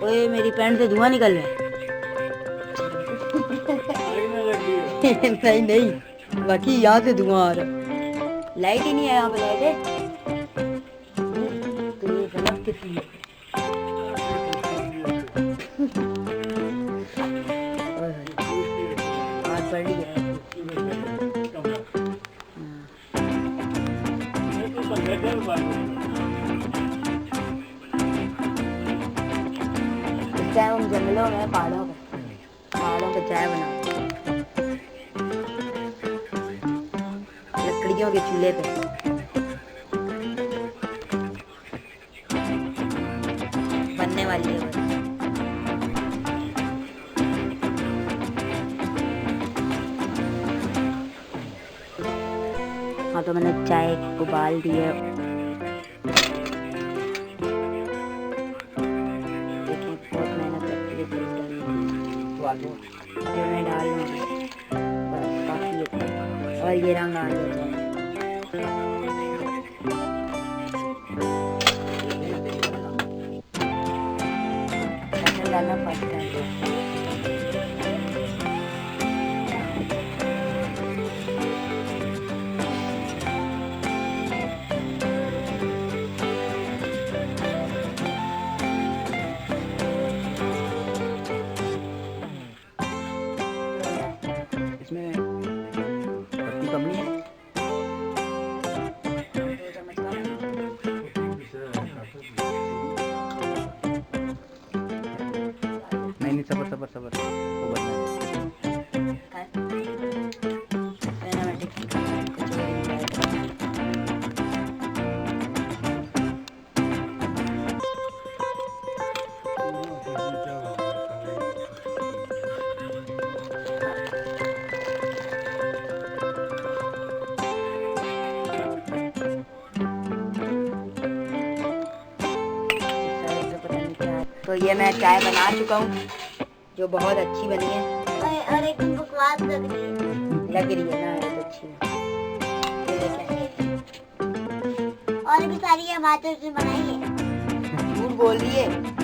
ओए मेरी पैंट से धुआं निकल रहा है। नहीं नहीं, बाकी यहाँ से धुआं आ रहा है। लाइट ही नहीं है यहाँ पे। लाइट है तो ये गलत कितनी है। हाथ पड़ गया। इस टाइम हम जंगलों में पहाड़ों पे चाय बनाते हैं, लकड़ियों के चूल्हे पे। बनने वाली है बस। हाँ तो मैंने चाय उबाल दी है। देखिए बहुत मेहनत करके मैं डाल लूँगी बस, काफ़ी है। और ये रंग आ गया डालना पड़ता है। इसमें पत्ती कम नहीं है। नहीं सबर सबर सबर वो बनना तो ये मैं चाय बना चुका हूँ जो बहुत अच्छी बनी है। और एक बकवास लग रही है ना, बहुत अच्छी है। ये देखें, और भी सारी हमारे से बनाई है। झूठ बोल रही है।